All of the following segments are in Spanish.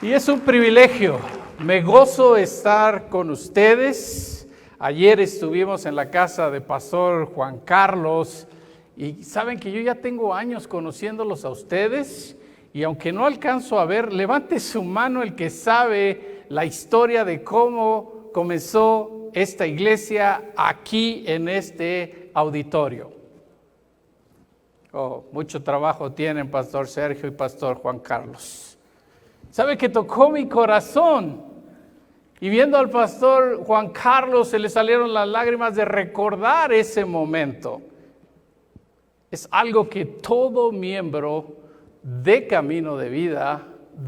Y es un privilegio, me gozo estar con ustedes. Ayer estuvimos en la casa de Pastor Juan Carlos y saben que yo ya tengo años conociéndolos a ustedes y aunque no alcanzo a ver, levante su mano el que sabe la historia de cómo comenzó esta iglesia aquí en este auditorio. Oh, mucho trabajo tienen Pastor Sergio y Pastor Juan Carlos. ¿Sabe que tocó mi corazón? Y viendo al pastor Juan Carlos se le salieron las lágrimas de recordar ese momento. Es algo que todo miembro de Camino de Vida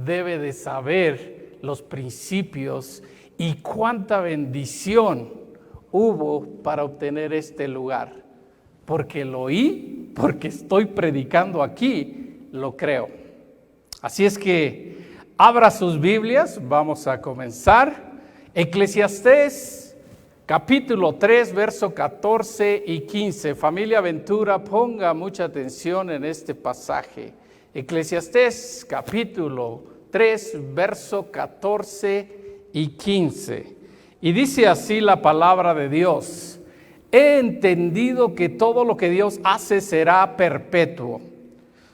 debe de saber los principios y cuánta bendición hubo para obtener este lugar. Porque lo oí, porque estoy predicando aquí, lo creo. Así es que abra sus Biblias, vamos a comenzar. Eclesiastés, capítulo 3, verso 14 y 15. Familia Ventura, ponga mucha atención en este pasaje. Eclesiastés, capítulo 3, verso 14 y 15. Y dice así la palabra de Dios: he entendido que todo lo que Dios hace será perpetuo.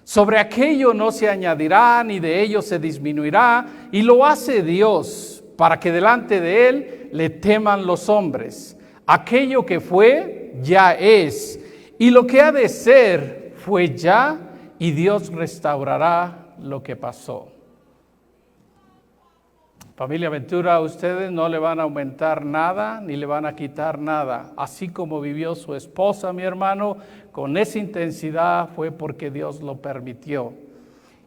Sobre aquello no se añadirá, ni de ello se disminuirá, y lo hace Dios, para que delante de Él le teman los hombres. Aquello que fue, ya es, y lo que ha de ser, fue ya, y Dios restaurará lo que pasó. Familia Ventura, ustedes no le van a aumentar nada, ni le van a quitar nada. Así como vivió su esposa, mi hermano, con esa intensidad fue porque Dios lo permitió.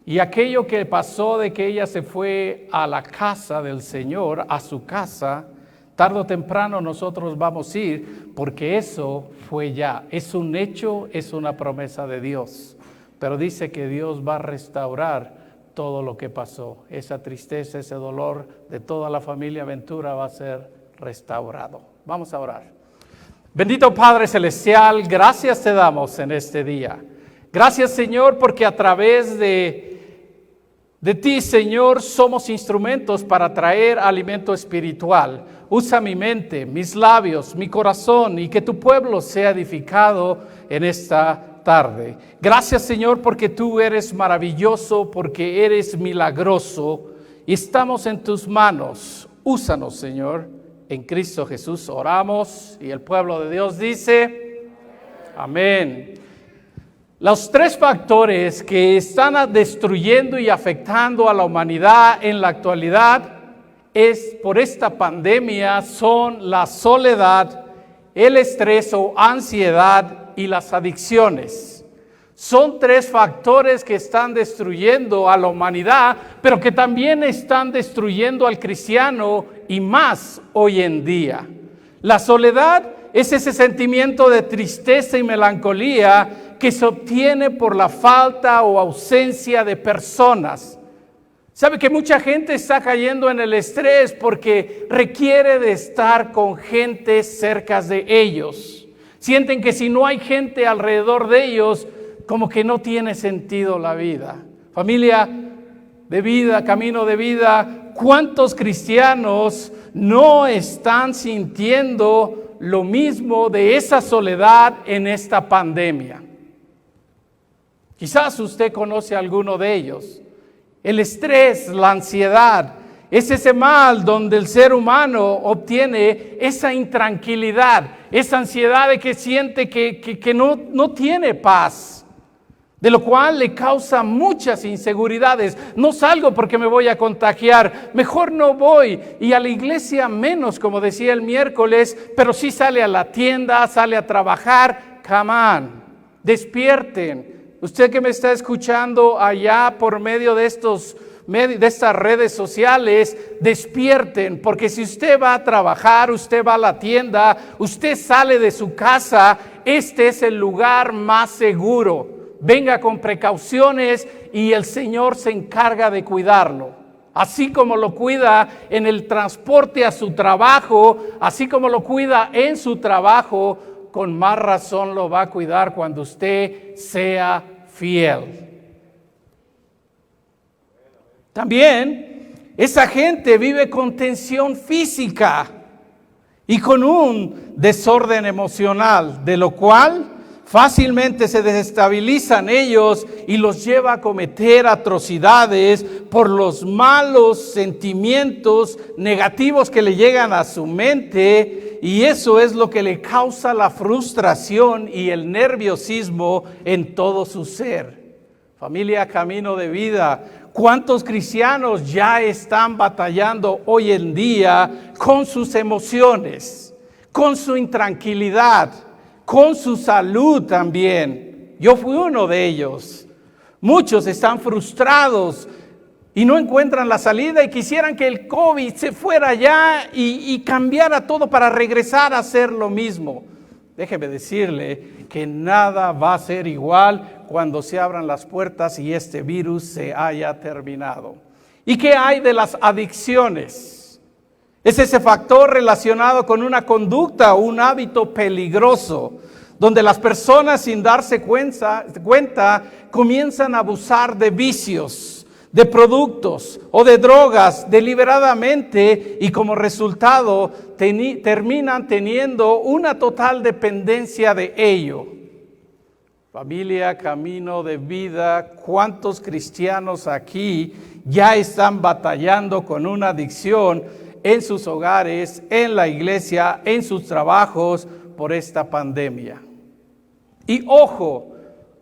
Y aquello que pasó de que ella se fue a la casa del Señor, a su casa, tarde o temprano nosotros vamos a ir, porque eso fue ya. Es un hecho, es una promesa de Dios. Pero dice que Dios va a restaurar todo lo que pasó. Esa tristeza, ese dolor de toda la familia Ventura va a ser restaurado. Vamos a orar. Bendito Padre Celestial, gracias te damos en este día. Gracias, Señor, porque a través de ti, Señor, somos instrumentos para traer alimento espiritual. Usa mi mente, mis labios, mi corazón, y que tu pueblo sea edificado en esta tarde. Gracias, Señor, porque tú eres maravilloso, porque eres milagroso y estamos en tus manos. Úsanos, Señor, en Cristo Jesús oramos y el pueblo de Dios dice amén. Los tres factores que están destruyendo y afectando a la humanidad en la actualidad por esta pandemia son la soledad, el estrés o ansiedad y las adicciones. Son tres factores que están destruyendo a la humanidad, pero que también están destruyendo al cristiano y más hoy en día. La soledad es ese sentimiento de tristeza y melancolía que se obtiene por la falta o ausencia de personas. ¿Sabe que mucha gente está cayendo en el estrés porque requiere de estar con gente cerca de ellos? Sienten que si no hay gente alrededor de ellos, como que no tiene sentido la vida. Familia de vida, camino de vida, ¿cuántos cristianos no están sintiendo lo mismo de esa soledad en esta pandemia? Quizás usted conoce a alguno de ellos. El estrés, la ansiedad, es ese mal donde el ser humano obtiene esa intranquilidad, esa ansiedad de que siente que no tiene paz, de lo cual le causa muchas inseguridades. No salgo porque me voy a contagiar, mejor no voy, y a la iglesia menos, como decía el miércoles, pero sí sale a la tienda, sale a trabajar. Come on, despierten. Usted que me está escuchando allá por medio de estas redes sociales, despierten, porque si usted va a trabajar, usted va a la tienda, usted sale de su casa, este es el lugar más seguro. Venga con precauciones y el Señor se encarga de cuidarlo. Así como lo cuida en el transporte a su trabajo, así como lo cuida en su trabajo, con más razón lo va a cuidar cuando usted sea fiel. También esa gente vive con tensión física y con un desorden emocional, de lo cual fácilmente se desestabilizan ellos y los lleva a cometer atrocidades por los malos sentimientos negativos que le llegan a su mente, y eso es lo que le causa la frustración y el nerviosismo en todo su ser. Familia Camino de Vida, ¿cuántos cristianos ya están batallando hoy en día con sus emociones, con su intranquilidad, con su salud también? Yo fui uno de ellos. Muchos están frustrados y no encuentran la salida y quisieran que el COVID se fuera ya y cambiara todo para regresar a hacer lo mismo. Déjeme decirle que nada va a ser igual cuando se abran las puertas y este virus se haya terminado. ¿Y qué hay de las adicciones? Es ese factor relacionado con una conducta o un hábito peligroso, donde las personas sin darse cuenta comienzan a abusar de vicios, de productos o de drogas deliberadamente, y como resultado terminan teniendo una total dependencia de ello. Familia Camino de Vida, ¿cuántos cristianos aquí ya están batallando con una adicción en sus hogares, en la iglesia, en sus trabajos por esta pandemia? Y ojo,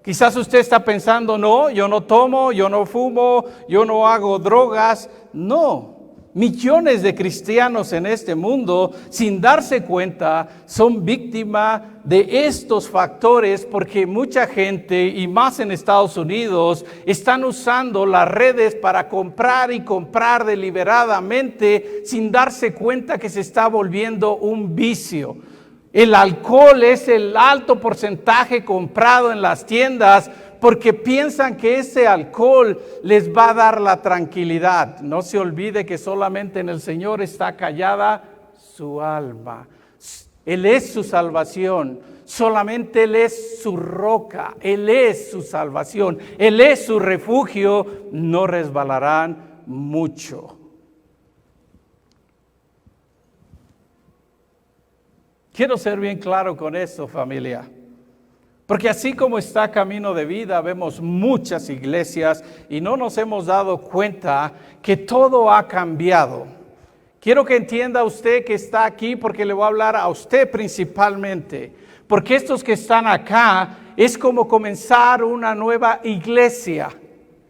quizás usted está pensando, no, yo no tomo, yo no fumo, yo no hago drogas. No, millones de cristianos en este mundo, sin darse cuenta, son víctimas de estos factores, porque mucha gente, y más en Estados Unidos, están usando las redes para comprar y comprar deliberadamente, sin darse cuenta que se está volviendo un vicio. El alcohol es el alto porcentaje comprado en las tiendas porque piensan que ese alcohol les va a dar la tranquilidad. No se olvide que solamente en el Señor está callada su alma. Él es su salvación. Solamente Él es su roca. Él es su salvación. Él es su refugio. No resbalarán mucho. Quiero ser bien claro con esto, familia, porque así como está Camino de Vida, vemos muchas iglesias y no nos hemos dado cuenta que todo ha cambiado. Quiero que entienda usted que está aquí, porque le voy a hablar a usted principalmente, porque estos que están acá es como comenzar una nueva iglesia,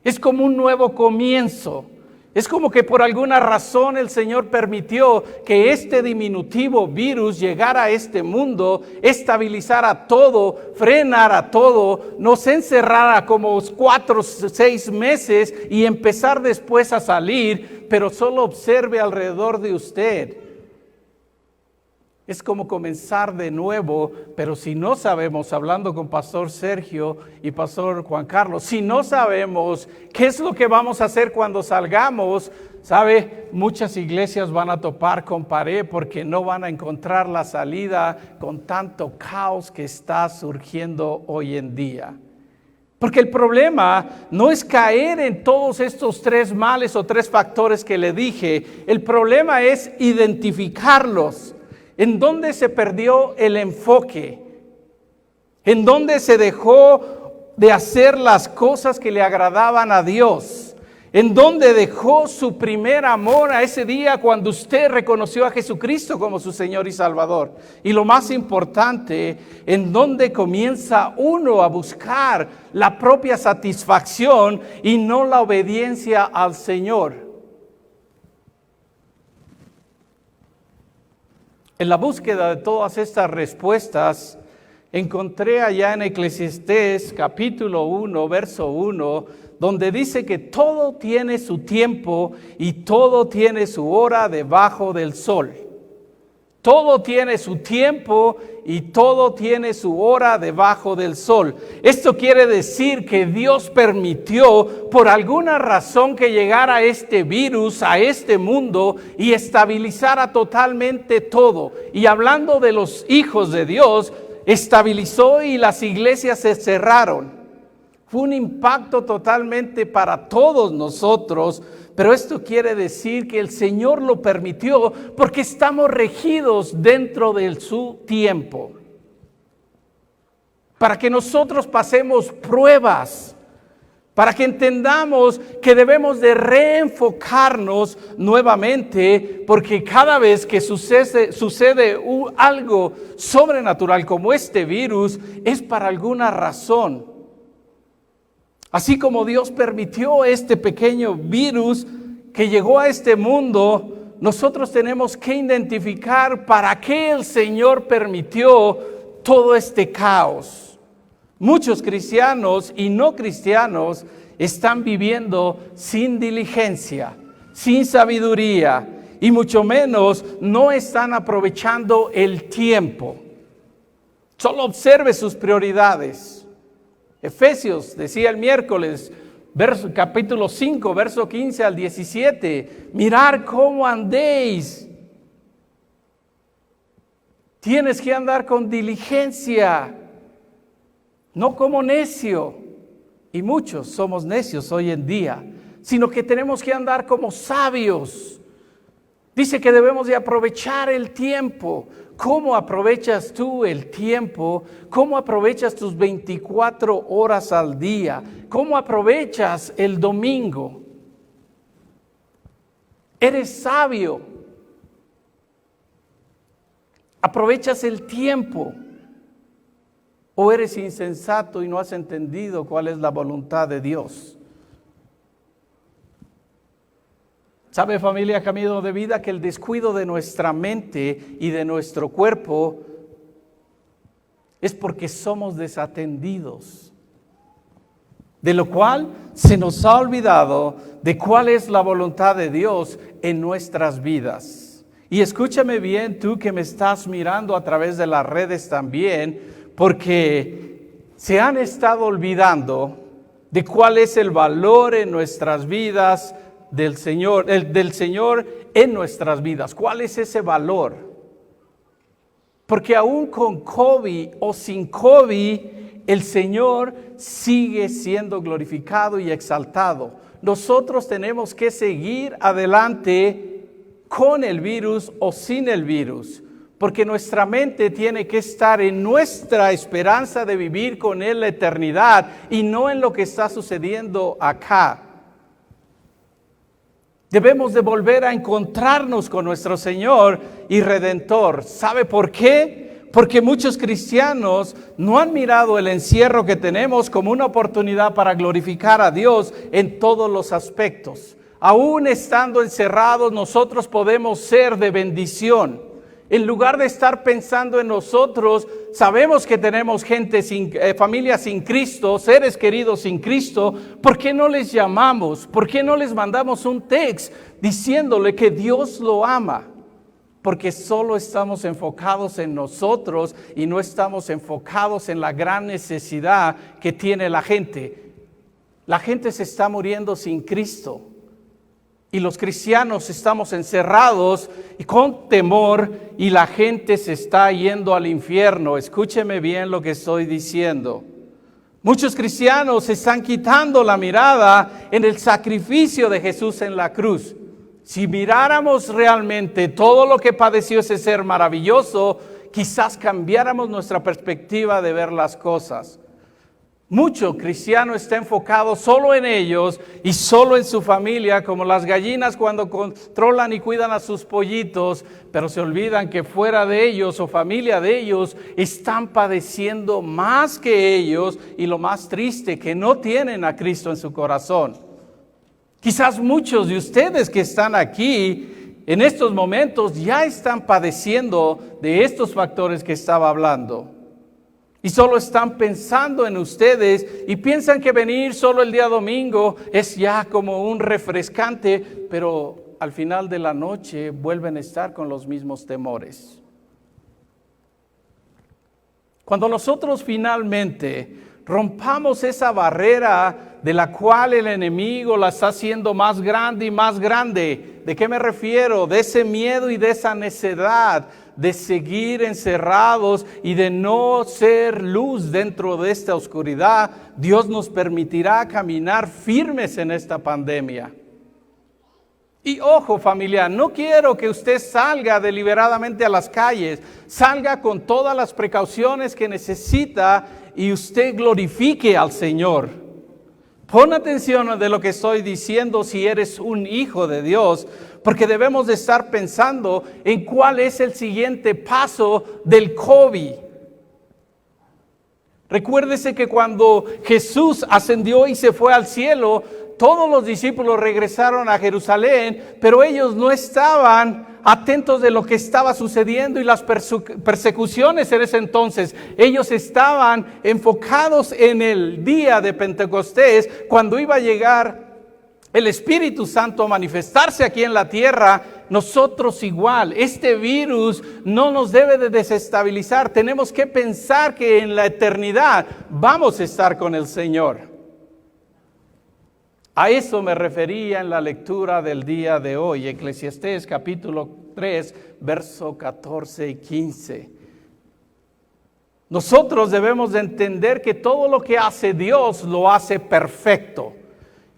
es como un nuevo comienzo. Es como que por alguna razón el Señor permitió que este diminutivo virus llegara a este mundo, estabilizara todo, frenara todo, nos encerrara como 4 o 6 meses y empezar después a salir, pero solo observe alrededor de usted. Es como comenzar de nuevo, pero si no sabemos, hablando con Pastor Sergio y Pastor Juan Carlos, si no sabemos qué es lo que vamos a hacer cuando salgamos, ¿sabe? Muchas iglesias van a topar con pared porque no van a encontrar la salida con tanto caos que está surgiendo hoy en día. Porque el problema no es caer en todos estos 3 males o 3 factores que le dije. El problema es identificarlos. ¿En dónde se perdió el enfoque? ¿En dónde se dejó de hacer las cosas que le agradaban a Dios? ¿En dónde dejó su primer amor a ese día cuando usted reconoció a Jesucristo como su Señor y Salvador? Y lo más importante, ¿en dónde comienza uno a buscar la propia satisfacción y no la obediencia al Señor? En la búsqueda de todas estas respuestas, encontré allá en Eclesiastés capítulo 1, verso 1, donde dice que todo tiene su tiempo y todo tiene su hora debajo del sol. Todo tiene su tiempo y todo tiene su hora debajo del sol. Esto quiere decir que Dios permitió por alguna razón que llegara este virus a este mundo y estabilizara totalmente todo. Y hablando de los hijos de Dios, estabilizó y las iglesias se cerraron. Fue un impacto totalmente para todos nosotros, pero esto quiere decir que el Señor lo permitió porque estamos regidos dentro de su tiempo. Para que nosotros pasemos pruebas, para que entendamos que debemos de reenfocarnos nuevamente, porque cada vez que sucede algo sobrenatural como este virus, es para alguna razón. Así como Dios permitió este pequeño virus que llegó a este mundo, nosotros tenemos que identificar para qué el Señor permitió todo este caos. Muchos cristianos y no cristianos están viviendo sin diligencia, sin sabiduría y mucho menos no están aprovechando el tiempo. Solo observe sus prioridades. Efesios decía el miércoles, capítulo 5, verso 15 al 17, mirar cómo andéis. Tienes que andar con diligencia, no como necio. Y muchos somos necios hoy en día, sino que tenemos que andar como sabios. Dice que debemos de aprovechar el tiempo. ¿Cómo aprovechas tú el tiempo? ¿Cómo aprovechas tus 24 horas al día? ¿Cómo aprovechas el domingo? ¿Eres sabio? ¿Aprovechas el tiempo? ¿O eres insensato y no has entendido cuál es la voluntad de Dios? ¿Sabe, familia Camino de Vida, que el descuido de nuestra mente y de nuestro cuerpo es porque somos desatendidos? De lo cual se nos ha olvidado de cuál es la voluntad de Dios en nuestras vidas. Y escúchame bien, tú que me estás mirando a través de las redes también, porque se han estado olvidando de cuál es el valor en nuestras vidas del Señor en nuestras vidas. ¿Cuál es ese valor? Porque aún con COVID o sin COVID, el Señor sigue siendo glorificado y exaltado. Nosotros tenemos que seguir adelante con el virus o sin el virus, porque nuestra mente tiene que estar en nuestra esperanza de vivir con Él la eternidad y no en lo que está sucediendo acá. Debemos de volver a encontrarnos con nuestro Señor y Redentor. ¿Sabe por qué? Porque muchos cristianos no han mirado el encierro que tenemos como una oportunidad para glorificar a Dios en todos los aspectos. Aún estando encerrados, nosotros podemos ser de bendición. En lugar de estar pensando en nosotros, sabemos que tenemos gente familia sin Cristo, seres queridos sin Cristo. ¿Por qué no les llamamos? ¿Por qué no les mandamos un text diciéndole que Dios lo ama? Porque solo estamos enfocados en nosotros y no estamos enfocados en la gran necesidad que tiene la gente. La gente se está muriendo sin Cristo. Y los cristianos estamos encerrados y con temor y la gente se está yendo al infierno. Escúcheme bien lo que estoy diciendo. Muchos cristianos están quitando la mirada en el sacrificio de Jesús en la cruz. Si miráramos realmente todo lo que padeció ese ser maravilloso, quizás cambiáramos nuestra perspectiva de ver las cosas. Mucho cristiano está enfocado solo en ellos y solo en su familia, como las gallinas cuando controlan y cuidan a sus pollitos, pero se olvidan que fuera de ellos o familia de ellos están padeciendo más que ellos, y lo más triste, que no tienen a Cristo en su corazón. Quizás muchos de ustedes que están aquí en estos momentos ya están padeciendo de estos factores que estaba hablando. Y solo están pensando en ustedes y piensan que venir solo el día domingo es ya como un refrescante, pero al final de la noche vuelven a estar con los mismos temores. Cuando nosotros finalmente rompamos esa barrera de la cual el enemigo la está haciendo más grande y más grande, ¿de qué me refiero? De ese miedo y de esa necedad de seguir encerrados y de no ser luz dentro de esta oscuridad, Dios nos permitirá caminar firmes en esta pandemia. Y ojo, familia, no quiero que usted salga deliberadamente a las calles, salga con todas las precauciones que necesita y usted glorifique al Señor. Pon atención de lo que estoy diciendo si eres un hijo de Dios, porque debemos de estar pensando en cuál es el siguiente paso del COVID. Recuérdese que cuando Jesús ascendió y se fue al cielo, todos los discípulos regresaron a Jerusalén, pero ellos no estaban atentos de lo que estaba sucediendo y las persecuciones en ese entonces. Ellos estaban enfocados en el día de Pentecostés, cuando iba a llegar el Espíritu Santo a manifestarse aquí en la tierra. Nosotros igual, este virus no nos debe de desestabilizar. Tenemos que pensar que en la eternidad vamos a estar con el Señor. A eso me refería en la lectura del día de hoy, Eclesiastés capítulo 3, verso 14 y 15. Nosotros debemos de entender que todo lo que hace Dios lo hace perfecto.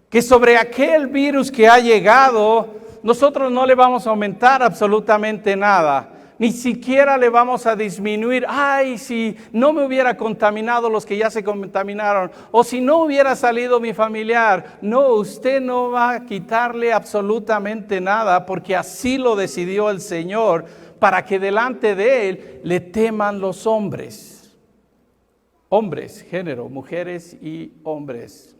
Que sobre aquel virus que ha llegado, nosotros no le vamos a aumentar absolutamente nada. Ni siquiera le vamos a disminuir. Ay, si no me hubiera contaminado los que ya se contaminaron. O si no hubiera salido mi familiar. No, usted no va a quitarle absolutamente nada, porque así lo decidió el Señor, para que delante de Él le teman los hombres. Hombres, género, mujeres y hombres.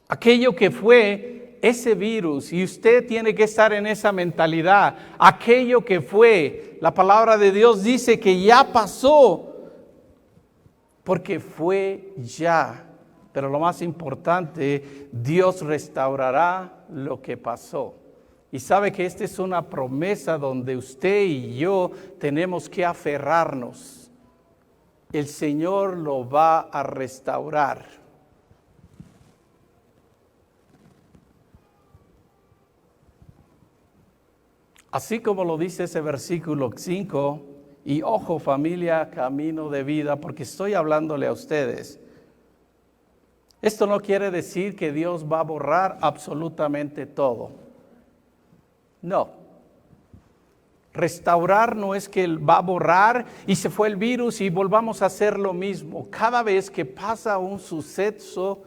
Aquello que fue ese virus, y usted tiene que estar en esa mentalidad, aquello que fue, la palabra de Dios dice que ya pasó, porque fue ya. Pero lo más importante, Dios restaurará lo que pasó. Y sabe que esta es una promesa donde usted y yo tenemos que aferrarnos. El Señor lo va a restaurar. Así como lo dice ese versículo 5, y ojo familia, camino de vida, porque estoy hablándole a ustedes. Esto no quiere decir que Dios va a borrar absolutamente todo. No. Restaurar no es que Él va a borrar y se fue el virus y volvamos a hacer lo mismo. Cada vez que pasa un suceso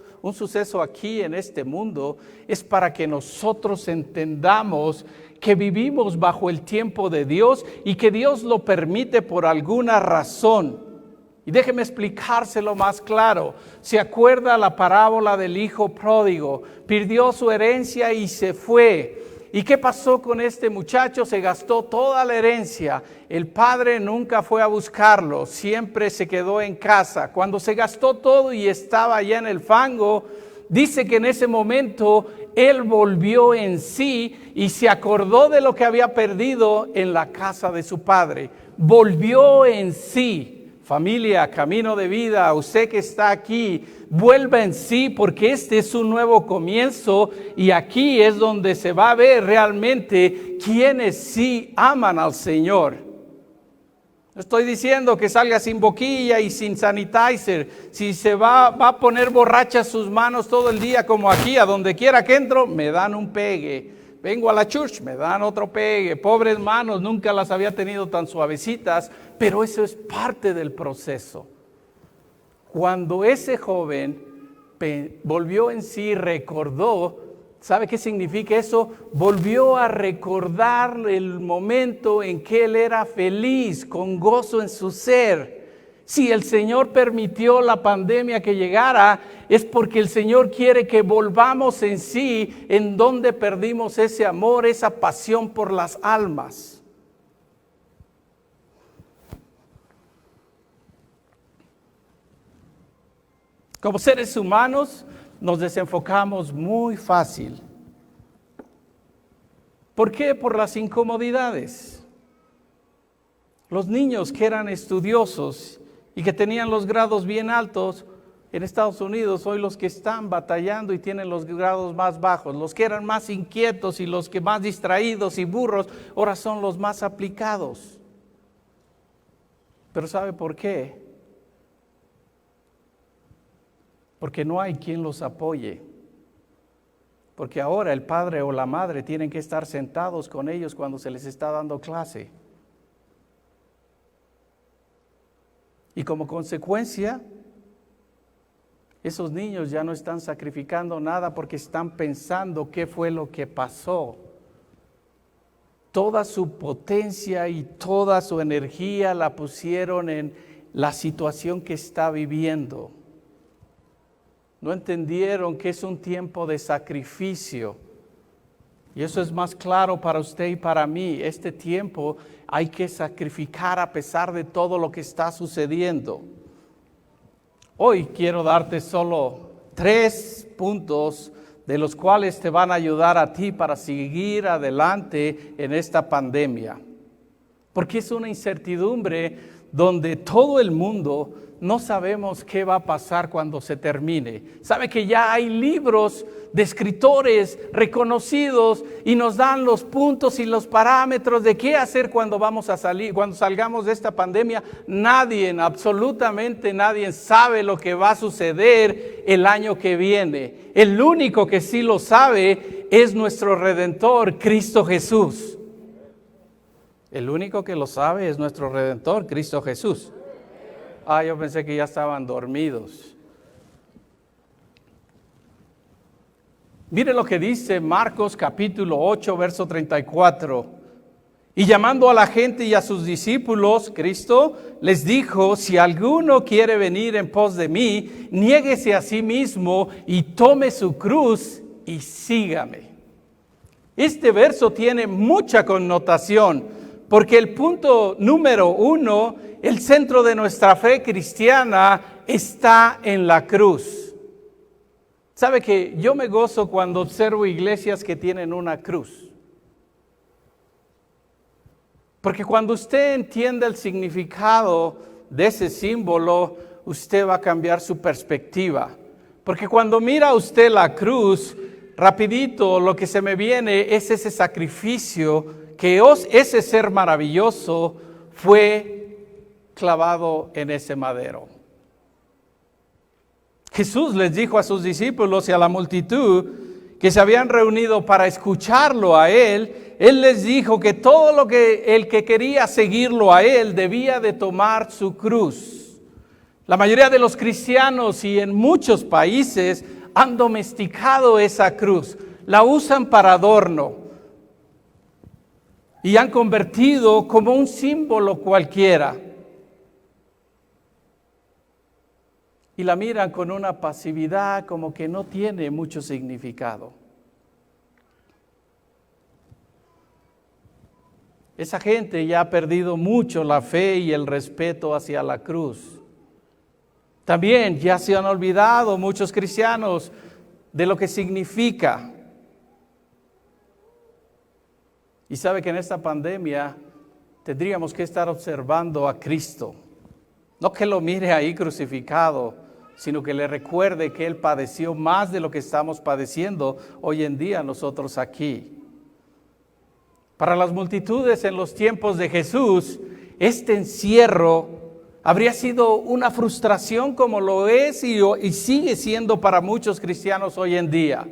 aquí en este mundo, es para que nosotros entendamos que vivimos bajo el tiempo de Dios y que Dios lo permite por alguna razón. Y déjeme explicárselo más claro. ¿Se acuerda la parábola del hijo pródigo? Perdió su herencia y se fue. ¿Y qué pasó con este muchacho? Se gastó toda la herencia. El padre nunca fue a buscarlo, siempre se quedó en casa. Cuando se gastó todo y estaba allá en el fango, dice que en ese momento él volvió en sí y se acordó de lo que había perdido en la casa de su padre. Volvió en sí. Familia, camino de vida, usted que está aquí, vuelva en sí, porque este es un nuevo comienzo y aquí es donde se va a ver realmente quienes sí aman al Señor. No estoy diciendo que salga sin boquilla y sin sanitizer. Si se va a poner borrachas sus manos todo el día, como aquí, a donde quiera que entro, me dan un pegue. Vengo a la church, me dan otro pegue. Pobres manos, nunca las había tenido tan suavecitas, pero eso es parte del proceso. Cuando ese joven volvió en sí, recordó, ¿sabe qué significa eso? Volvió a recordar el momento en que él era feliz, con gozo en su ser. Si el Señor permitió la pandemia que llegara, es porque el Señor quiere que volvamos en sí, en donde perdimos ese amor, esa pasión por las almas. Como seres humanos, nos desenfocamos muy fácil. ¿Por qué? Por las incomodidades. Los niños que eran estudiosos y que tenían los grados bien altos en Estados Unidos, hoy los que están batallando y tienen los grados más bajos, los que eran más inquietos y los que más distraídos y burros, ahora son los más aplicados. Pero ¿sabe por qué? Porque no hay quien los apoye. Porque ahora el padre o la madre tienen que estar sentados con ellos cuando se les está dando clase. Y como consecuencia, esos niños ya no están sacrificando nada porque están pensando qué fue lo que pasó. Toda su potencia y toda su energía la pusieron en la situación que está viviendo. No entendieron que es un tiempo de sacrificio. Y eso es más claro para usted y para mí. Este tiempo hay que sacrificar a pesar de todo lo que está sucediendo. Hoy quiero darte solo 3 puntos de los cuales te van a ayudar a ti para seguir adelante en esta pandemia. Porque es una incertidumbre donde todo el mundo no sabemos qué va a pasar cuando se termine. Sabe que ya hay libros de escritores reconocidos y nos dan los puntos y los parámetros de qué hacer cuando vamos a salir, cuando salgamos de esta pandemia. Nadie, absolutamente nadie sabe lo que va a suceder el año que viene. El único que sí lo sabe es nuestro Redentor, Cristo Jesús. El único que lo sabe es nuestro Redentor, Cristo Jesús. Yo pensé que ya estaban dormidos. Mire lo que dice Marcos capítulo 8, verso 34. Y llamando a la gente y a sus discípulos, Cristo les dijo: si alguno quiere venir en pos de mí, niéguese a sí mismo y tome su cruz y sígame. Este verso tiene mucha connotación, porque el punto número 1, el centro de nuestra fe cristiana, está en la cruz. ¿Sabe que yo me gozo cuando observo iglesias que tienen una cruz? Porque cuando usted entiende el significado de ese símbolo, usted va a cambiar su perspectiva. Porque cuando mira usted la cruz, rapidito lo que se me viene es ese sacrificio, que ese ser maravilloso fue clavado en ese madero. Jesús les dijo a sus discípulos y a la multitud que se habían reunido para escucharlo a Él, Él les dijo que todo el que quería seguirlo a Él debía de tomar su cruz. La mayoría de los cristianos y en muchos países han domesticado esa cruz, la usan para adorno y han convertido como un símbolo cualquiera. Y la miran con una pasividad como que no tiene mucho significado. Esa gente ya ha perdido mucho la fe y el respeto hacia la cruz. También ya se han olvidado muchos cristianos de lo que significa. Y sabe que en esta pandemia tendríamos que estar observando a Cristo. No que lo mire ahí crucificado, sino que le recuerde que Él padeció más de lo que estamos padeciendo hoy en día nosotros aquí. Para las multitudes en los tiempos de Jesús, este encierro habría sido una frustración como lo es y sigue siendo para muchos cristianos hoy en día.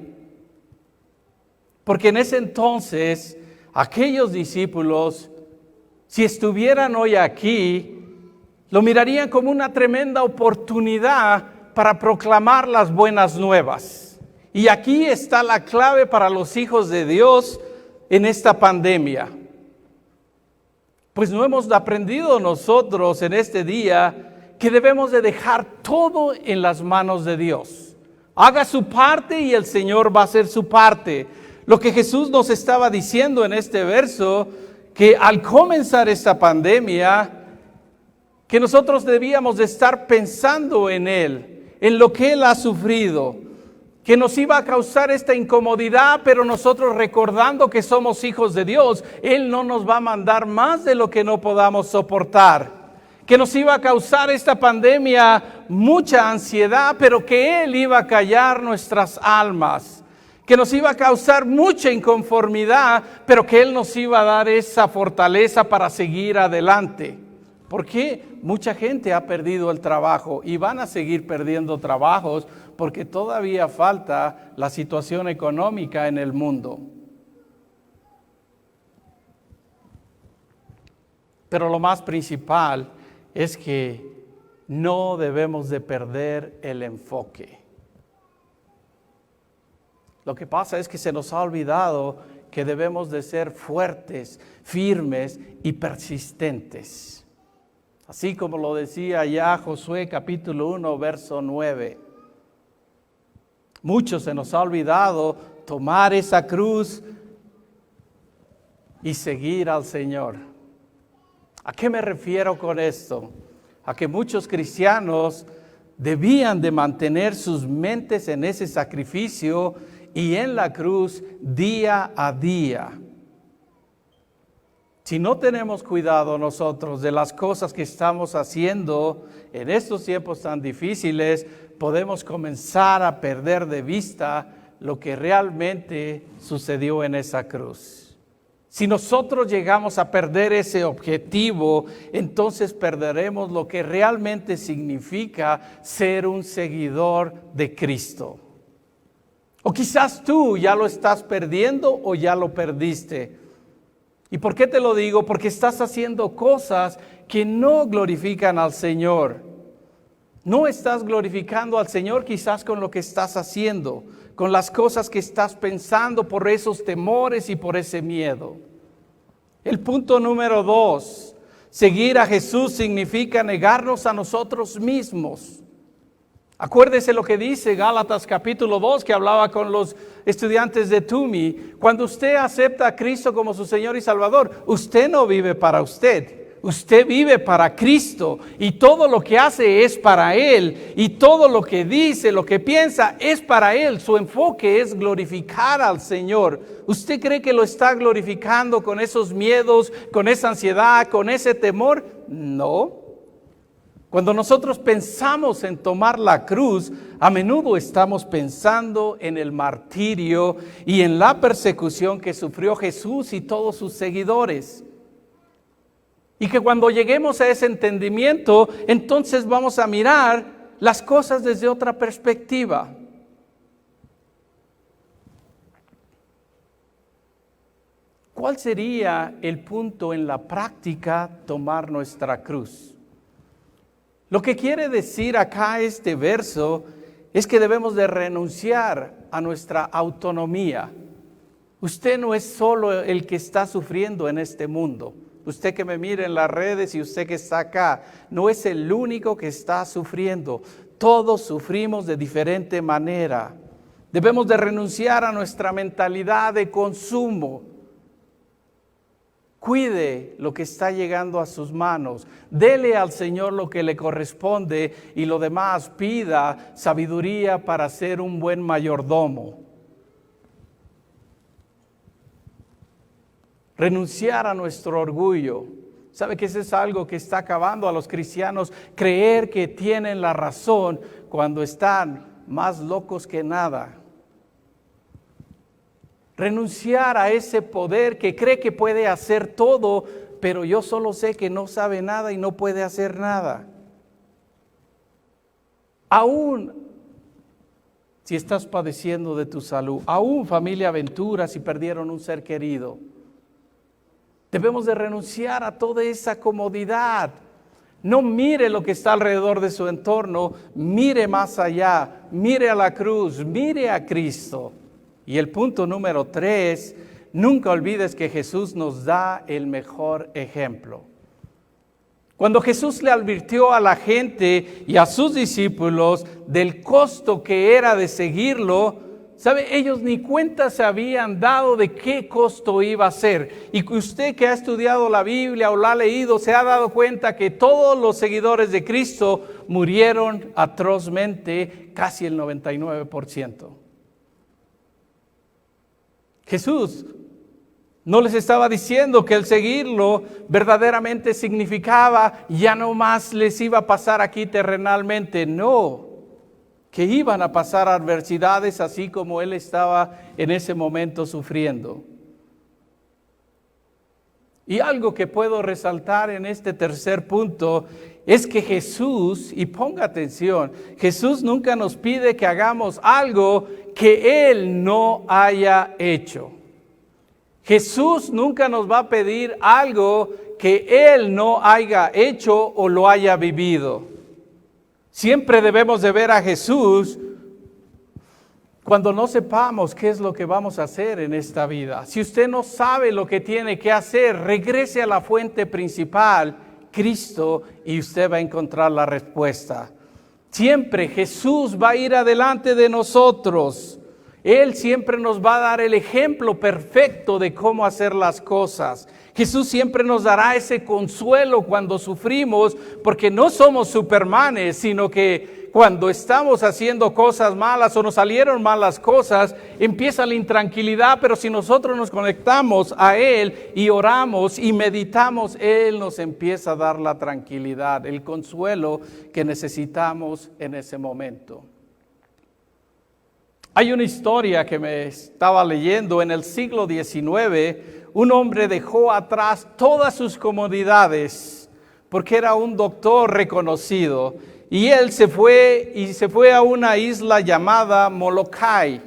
Porque en ese entonces, aquellos discípulos, si estuvieran hoy aquí, lo mirarían como una tremenda oportunidad para proclamar las buenas nuevas. Y aquí está la clave para los hijos de Dios en esta pandemia. Pues no hemos aprendido nosotros en este día que debemos de dejar todo en las manos de Dios. Haga su parte y el Señor va a hacer su parte. Lo que Jesús nos estaba diciendo en este verso, que al comenzar esta pandemia, que nosotros debíamos de estar pensando en Él, en lo que Él ha sufrido, que nos iba a causar esta incomodidad, pero nosotros recordando que somos hijos de Dios, Él no nos va a mandar más de lo que no podamos soportar. Que nos iba a causar esta pandemia mucha ansiedad, pero que Él iba a callar nuestras almas. Que nos iba a causar mucha inconformidad, pero que Él nos iba a dar esa fortaleza para seguir adelante. ¿Por qué mucha gente ha perdido el trabajo y van a seguir perdiendo trabajos? Porque todavía falta la situación económica en el mundo. Pero lo más principal es que no debemos de perder el enfoque. Lo que pasa es que se nos ha olvidado que debemos de ser fuertes, firmes y persistentes. Así como lo decía ya Josué capítulo 1, verso 9. Mucho se nos ha olvidado tomar esa cruz y seguir al Señor. ¿A qué me refiero con esto? A que muchos cristianos debían de mantener sus mentes en ese sacrificio y en la cruz día a día. Si no tenemos cuidado nosotros de las cosas que estamos haciendo en estos tiempos tan difíciles, podemos comenzar a perder de vista lo que realmente sucedió en esa cruz. Si nosotros llegamos a perder ese objetivo, entonces perderemos lo que realmente significa ser un seguidor de Cristo. O quizás tú ya lo estás perdiendo o ya lo perdiste. ¿Y por qué te lo digo? Porque estás haciendo cosas que no glorifican al Señor. No estás glorificando al Señor quizás con lo que estás haciendo, con las cosas que estás pensando por esos temores y por ese miedo. El punto número 2, seguir a Jesús significa negarnos a nosotros mismos. Acuérdese lo que dice Gálatas capítulo 2, que hablaba con los estudiantes de Tumi. Cuando usted acepta a Cristo como su Señor y Salvador, usted no vive para usted, usted vive para Cristo. Y todo lo que hace es para Él. Y todo lo que dice, lo que piensa es para Él. Su enfoque es glorificar al Señor. ¿Usted cree que lo está glorificando con esos miedos, con esa ansiedad, con ese temor? No. Cuando nosotros pensamos en tomar la cruz, a menudo estamos pensando en el martirio y en la persecución que sufrió Jesús y todos sus seguidores. Y que cuando lleguemos a ese entendimiento, entonces vamos a mirar las cosas desde otra perspectiva. ¿Cuál sería el punto en la práctica tomar nuestra cruz? Lo que quiere decir acá este verso es que debemos de renunciar a nuestra autonomía. Usted no es solo el que está sufriendo en este mundo. Usted que me mira en las redes y usted que está acá, no es el único que está sufriendo. Todos sufrimos de diferente manera. Debemos de renunciar a nuestra mentalidad de consumo. Cuide lo que está llegando a sus manos. Dele al Señor lo que le corresponde y lo demás pida sabiduría para ser un buen mayordomo. Renunciar a nuestro orgullo. ¿Sabe que eso es algo que está acabando a los cristianos? Creer que tienen la razón cuando están más locos que nada. Renunciar a ese poder que cree que puede hacer todo, pero yo solo sé que no sabe nada y no puede hacer nada. Aún si estás padeciendo de tu salud, aún familia Ventura si perdieron un ser querido, debemos de renunciar a toda esa comodidad. No mire lo que está alrededor de su entorno, mire más allá, mire a la cruz, mire a Cristo. Y el punto número 3, nunca olvides que Jesús nos da el mejor ejemplo. Cuando Jesús le advirtió a la gente y a sus discípulos del costo que era de seguirlo, ¿sabe? Ellos ni cuenta se habían dado de qué costo iba a ser. Y usted que ha estudiado la Biblia o la ha leído, se ha dado cuenta que todos los seguidores de Cristo murieron atrozmente, casi el 99%. Jesús no les estaba diciendo que el seguirlo verdaderamente significaba ya no más les iba a pasar aquí terrenalmente, no, que iban a pasar adversidades así como él estaba en ese momento sufriendo. Y algo que puedo resaltar en este tercer punto es que Jesús, y ponga atención, Jesús nunca nos pide que hagamos algo que Él no haya hecho. Jesús nunca nos va a pedir algo que Él no haya hecho o lo haya vivido. Siempre debemos de ver a Jesús cuando no sepamos qué es lo que vamos a hacer en esta vida. Si usted no sabe lo que tiene que hacer, regrese a la fuente principal, Cristo, y usted va a encontrar la respuesta. Siempre Jesús va a ir adelante de nosotros. Él siempre nos va a dar el ejemplo perfecto de cómo hacer las cosas. Jesús siempre nos dará ese consuelo cuando sufrimos, porque no somos supermanes, sino que cuando estamos haciendo cosas malas o nos salieron malas cosas, empieza la intranquilidad, pero si nosotros nos conectamos a Él y oramos y meditamos, Él nos empieza a dar la tranquilidad, el consuelo que necesitamos en ese momento. Hay una historia que me estaba leyendo en el siglo XIX. Un hombre dejó atrás todas sus comodidades porque era un doctor reconocido y él se fue a una isla llamada Molokai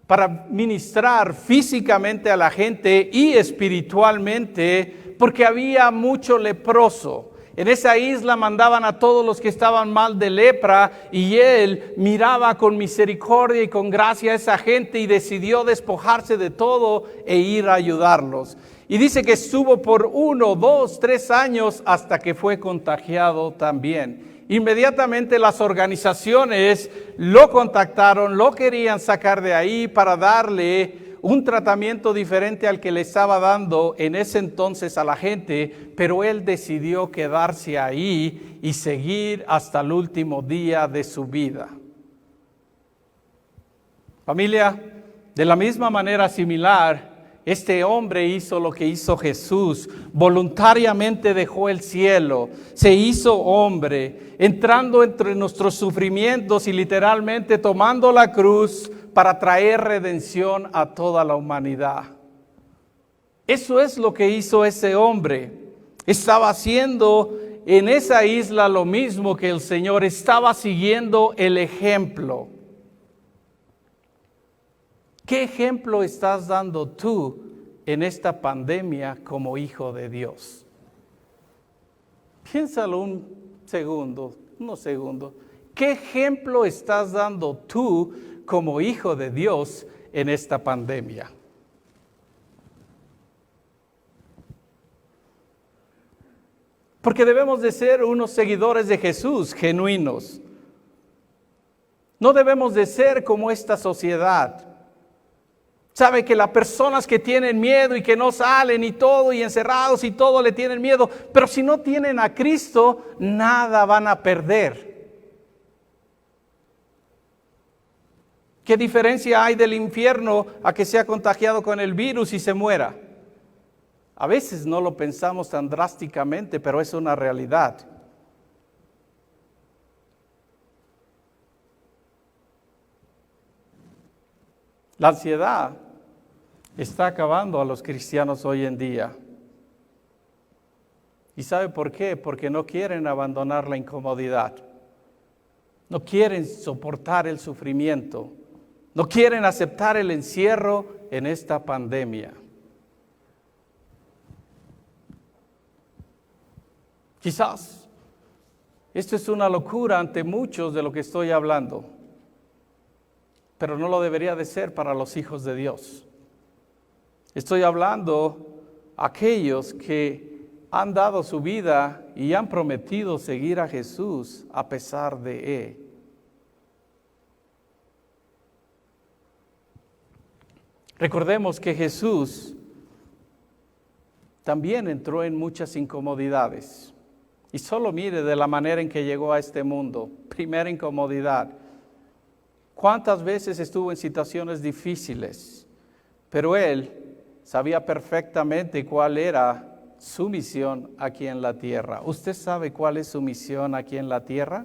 para ministrar físicamente a la gente y espiritualmente porque había mucho leproso. En esa isla mandaban a todos los que estaban mal de lepra y él miraba con misericordia y con gracia a esa gente y decidió despojarse de todo e ir a ayudarlos. Y dice que estuvo por 1, 2, 3 años hasta que fue contagiado también. Inmediatamente las organizaciones lo contactaron, lo querían sacar de ahí para darle un tratamiento diferente al que le estaba dando en ese entonces a la gente, pero él decidió quedarse ahí y seguir hasta el último día de su vida. Familia, de la misma manera similar, este hombre hizo lo que hizo Jesús, voluntariamente dejó el cielo, se hizo hombre, entrando entre nuestros sufrimientos y literalmente tomando la cruz para traer redención a toda la humanidad. Eso es lo que hizo ese hombre. Estaba haciendo en esa isla lo mismo que el Señor, estaba siguiendo el ejemplo. ¿Qué ejemplo estás dando tú en esta pandemia como hijo de Dios? Piénsalo unos segundos. ¿Qué ejemplo estás dando tú como hijo de Dios en esta pandemia? Porque debemos de ser unos seguidores de Jesús genuinos. No debemos de ser como esta sociedad. Sabe que las personas que tienen miedo y que no salen y todo y encerrados y todo le tienen miedo, pero si no tienen a Cristo, nada van a perder. ¿Qué diferencia hay del infierno a que sea contagiado con el virus y se muera? A veces no lo pensamos tan drásticamente, pero es una realidad. La ansiedad está acabando a los cristianos hoy en día. ¿Y sabe por qué? Porque no quieren abandonar la incomodidad. No quieren soportar el sufrimiento. No quieren aceptar el encierro en esta pandemia. Quizás esto es una locura ante muchos de lo que estoy hablando, pero no lo debería de ser para los hijos de Dios. Estoy hablando a aquellos que han dado su vida y han prometido seguir a Jesús a pesar de él. Recordemos que Jesús también entró en muchas incomodidades. Y solo mire de la manera en que llegó a este mundo. Primera incomodidad. ¿Cuántas veces estuvo en situaciones difíciles? Pero Él sabía perfectamente cuál era su misión aquí en la tierra. ¿Usted sabe cuál es su misión aquí en la tierra?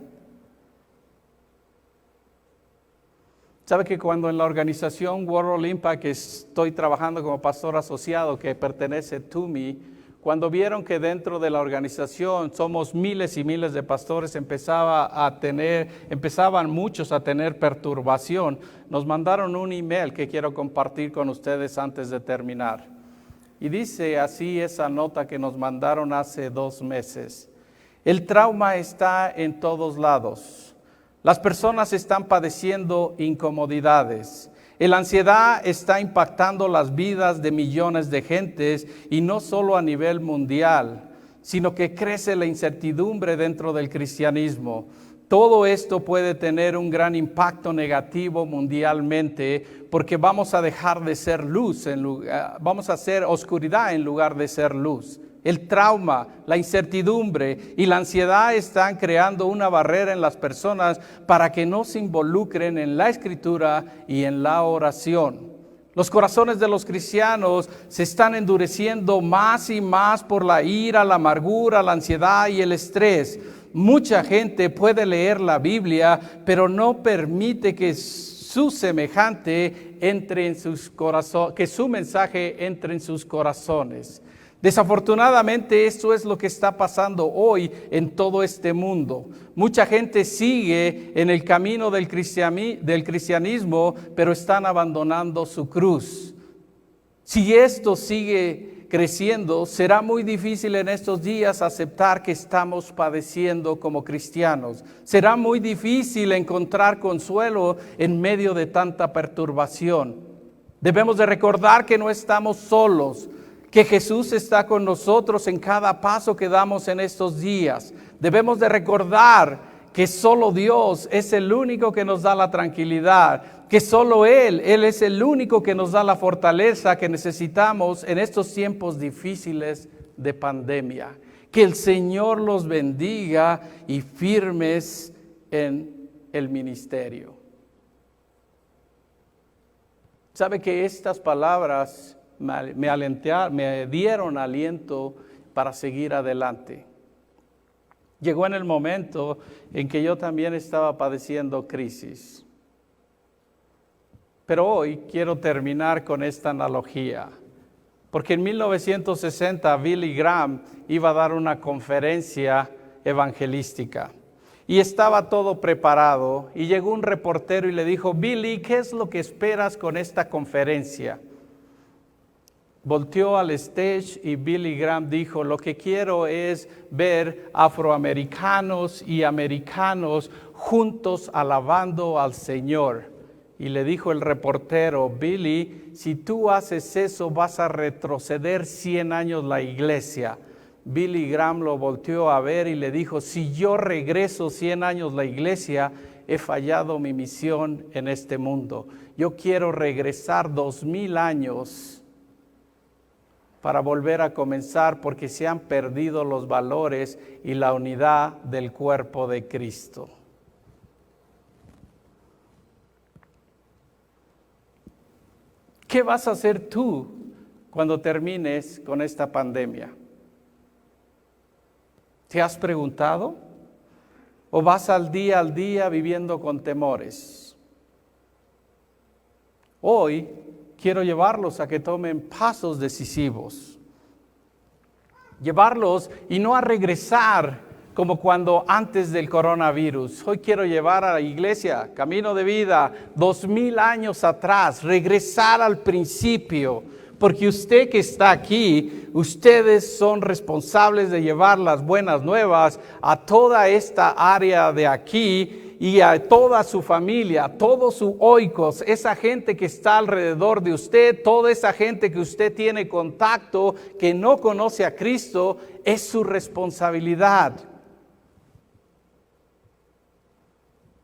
Sabe que cuando en la organización World Impact estoy trabajando como pastor asociado que pertenece a TUMI, cuando vieron que dentro de la organización somos miles y miles de pastores, empezaban muchos a tener perturbación, nos mandaron un email que quiero compartir con ustedes antes de terminar. Y dice así esa nota que nos mandaron hace 2 meses. El trauma está en todos lados. Las personas están padeciendo incomodidades. La ansiedad está impactando las vidas de millones de gentes y no solo a nivel mundial, sino que crece la incertidumbre dentro del cristianismo. Todo esto puede tener un gran impacto negativo mundialmente porque vamos a dejar de ser luz, vamos a ser oscuridad en lugar de ser luz. El trauma, la incertidumbre y la ansiedad están creando una barrera en las personas para que no se involucren en la escritura y en la oración. Los corazones de los cristianos se están endureciendo más y más por la ira, la amargura, la ansiedad y el estrés. Mucha gente puede leer la Biblia, pero no permite que su semejante entre en sus corazones, que su mensaje entre en sus corazones. Desafortunadamente, esto es lo que está pasando hoy en todo este mundo. Mucha gente sigue en el camino del cristianismo, pero están abandonando su cruz. Si esto sigue creciendo, será muy difícil en estos días aceptar que estamos padeciendo como cristianos. Será muy difícil encontrar consuelo en medio de tanta perturbación. Debemos de recordar que no estamos solos, que Jesús está con nosotros en cada paso que damos en estos días. Debemos de recordar que solo Dios es el único que nos da la tranquilidad, que solo Él es el único que nos da la fortaleza que necesitamos en estos tiempos difíciles de pandemia. Que el Señor los bendiga y firmes en el ministerio. ¿Sabe que estas palabras me dieron aliento para seguir adelante? Llegó en el momento en que yo también estaba padeciendo crisis. Pero hoy quiero terminar con esta analogía, porque en 1960 Billy Graham iba a dar una conferencia evangelística y estaba todo preparado y llegó un reportero y le dijo: Billy, ¿qué es lo que esperas con esta conferencia? Volteó al stage y Billy Graham dijo: lo que quiero es ver afroamericanos y americanos juntos alabando al Señor. Y le dijo el reportero: Billy, si tú haces eso vas a retroceder 100 años la iglesia. Billy Graham lo volteó a ver y le dijo: si yo regreso 100 años la iglesia, he fallado mi misión en este mundo. Yo quiero regresar 2000 años para volver a comenzar, porque se han perdido los valores y la unidad del cuerpo de Cristo. ¿Qué vas a hacer tú cuando termines con esta pandemia? ¿Te has preguntado? ¿O vas al día viviendo con temores? Hoy quiero llevarlos a que tomen pasos decisivos. Llevarlos y no a regresar como cuando antes del coronavirus. Hoy quiero llevar a la iglesia, Camino de Vida, 2000 años atrás, regresar al principio. Porque usted que está aquí, ustedes son responsables de llevar las buenas nuevas a toda esta área de aquí y a toda su familia, a todos sus oikos, esa gente que está alrededor de usted, toda esa gente que usted tiene contacto, que no conoce a Cristo, es su responsabilidad.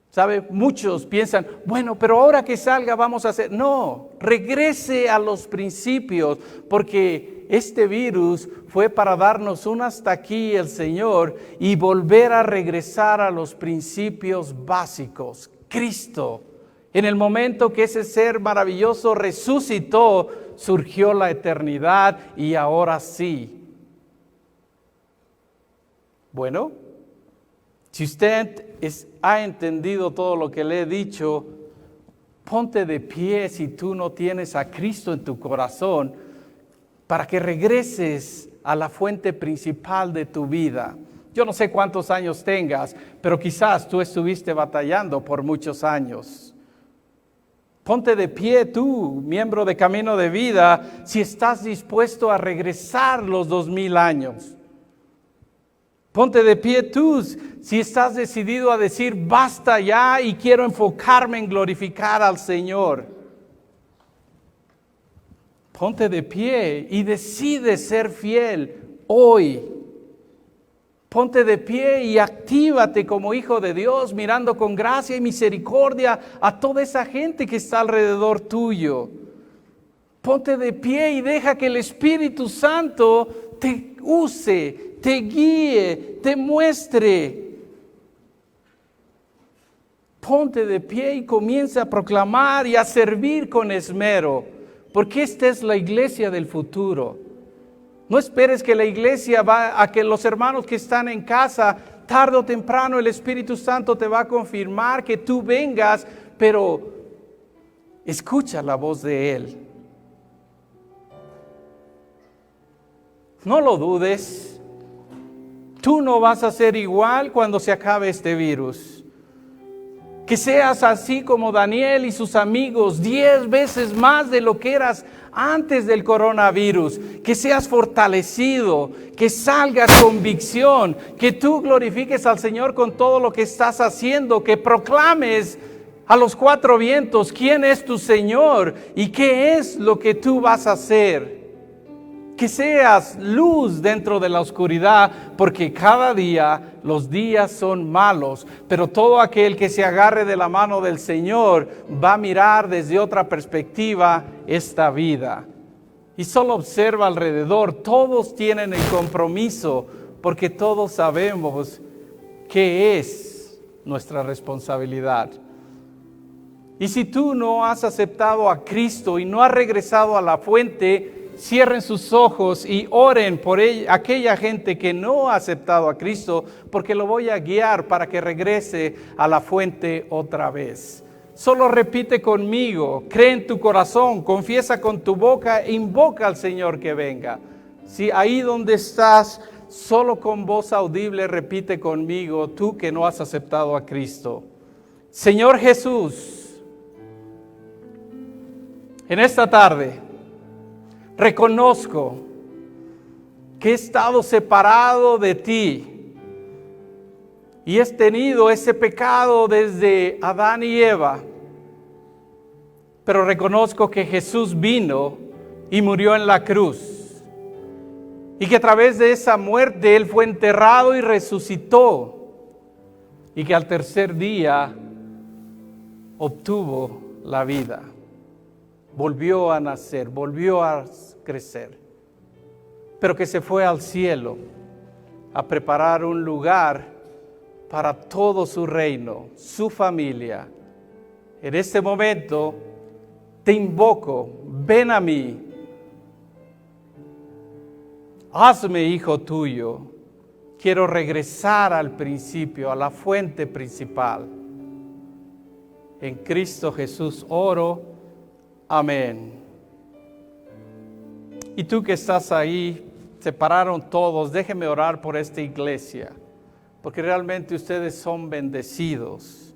¿Sabe? Muchos piensan, bueno, pero ahora que salga vamos a hacer. No, regrese a los principios, porque este virus fue para darnos un hasta aquí el Señor y volver a regresar a los principios básicos. Cristo, en el momento que ese ser maravilloso resucitó, surgió la eternidad y ahora sí. Bueno, si usted ha entendido todo lo que le he dicho, Ponte de pie si tú no tienes a Cristo en tu corazón, para que regreses a la fuente principal de tu vida. Yo no sé cuántos años tengas, pero quizás tú estuviste batallando por muchos años. Ponte de pie tú, miembro de Camino de Vida, si estás dispuesto a regresar los 2000 años. Ponte de pie tú, si estás decidido a decir, basta ya y quiero enfocarme en glorificar al Señor. Ponte de pie y decide ser fiel hoy. Ponte de pie y actívate como hijo de Dios, mirando con gracia y misericordia a toda esa gente que está alrededor tuyo. Ponte de pie y deja que el Espíritu Santo te use, te guíe, te muestre. Ponte de pie y comienza a proclamar y a servir con esmero, porque esta es la iglesia del futuro. No esperes que la iglesia a que los hermanos que están en casa, tarde o temprano el Espíritu Santo te va a confirmar que tú vengas, pero escucha la voz de Él. No lo dudes. Tú no vas a ser igual cuando se acabe este virus. Que seas así como Daniel y sus amigos, 10 veces más de lo que eras antes del coronavirus. Que seas fortalecido, que salga convicción, que tú glorifiques al Señor con todo lo que estás haciendo, que proclames a los 4 vientos quién es tu Señor y qué es lo que tú vas a hacer. Que seas luz dentro de la oscuridad, porque cada día los días son malos, pero todo aquel que se agarre de la mano del Señor va a mirar desde otra perspectiva esta vida. Y solo observa alrededor, todos tienen el compromiso, porque todos sabemos qué es nuestra responsabilidad. Y si tú no has aceptado a Cristo y no has regresado a la fuente, cierren sus ojos y oren por aquella gente que no ha aceptado a Cristo, porque lo voy a guiar para que regrese a la fuente otra vez. Solo repite conmigo, cree en tu corazón, confiesa con tu boca e invoca al Señor que venga. Si ahí donde estás, solo con voz audible repite conmigo, tú que no has aceptado a Cristo. Señor Jesús, en esta tarde, reconozco que he estado separado de ti y he tenido ese pecado desde Adán y Eva, pero reconozco que Jesús vino y murió en la cruz y que a través de esa muerte Él fue enterrado y resucitó y que al tercer día obtuvo la vida. Volvió a nacer, volvió a crecer, pero que se fue al cielo a preparar un lugar para todo su reino, su familia. En este momento te invoco, ven a mí, hazme hijo tuyo. Quiero regresar al principio, a la fuente principal. En Cristo Jesús oro. Amén. Y tú que estás ahí, se pararon todos, déjeme orar por esta iglesia, porque realmente ustedes son bendecidos.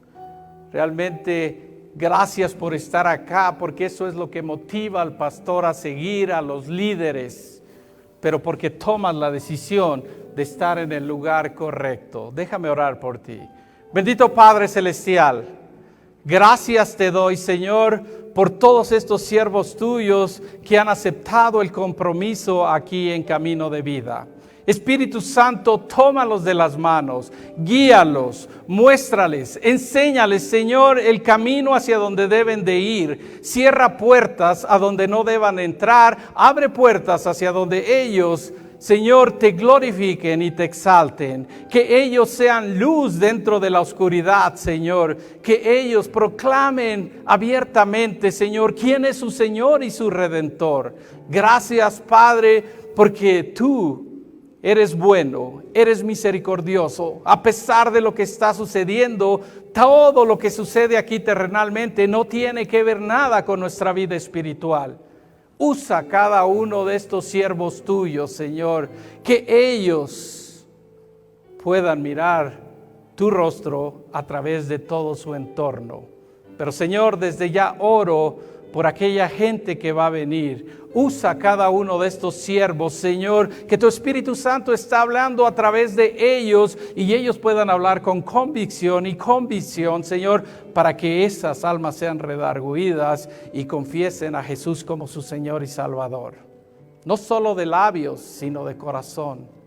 Realmente gracias por estar acá, porque eso es lo que motiva al pastor a seguir a los líderes, pero porque tomas la decisión de estar en el lugar correcto. Déjame orar por ti. Bendito Padre Celestial, gracias te doy, Señor, por todos estos siervos tuyos que han aceptado el compromiso aquí en Camino de Vida. Espíritu Santo, tómalos de las manos, guíalos, muéstrales, enséñales, Señor, el camino hacia donde deben de ir. Cierra puertas a donde no deban entrar, abre puertas hacia donde ellos, Señor, te glorifiquen y te exalten, que ellos sean luz dentro de la oscuridad, Señor, que ellos proclamen abiertamente, Señor, quién es su Señor y su Redentor. Gracias, Padre, porque tú eres bueno, eres misericordioso. A pesar de lo que está sucediendo, todo lo que sucede aquí terrenalmente no tiene que ver nada con nuestra vida espiritual. Usa cada uno de estos siervos tuyos, Señor, que ellos puedan mirar tu rostro a través de todo su entorno. Pero, Señor, desde ya oro por aquella gente que va a venir. Usa cada uno de estos siervos, Señor, que tu Espíritu Santo está hablando a través de ellos y ellos puedan hablar con convicción y convicción, Señor, para que esas almas sean redarguidas y confiesen a Jesús como su Señor y Salvador. No solo de labios, sino de corazón.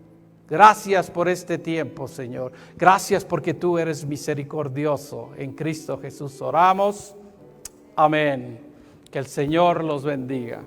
Gracias por este tiempo, Señor. Gracias porque tú eres misericordioso. En Cristo Jesús oramos. Amén. Que el Señor los bendiga.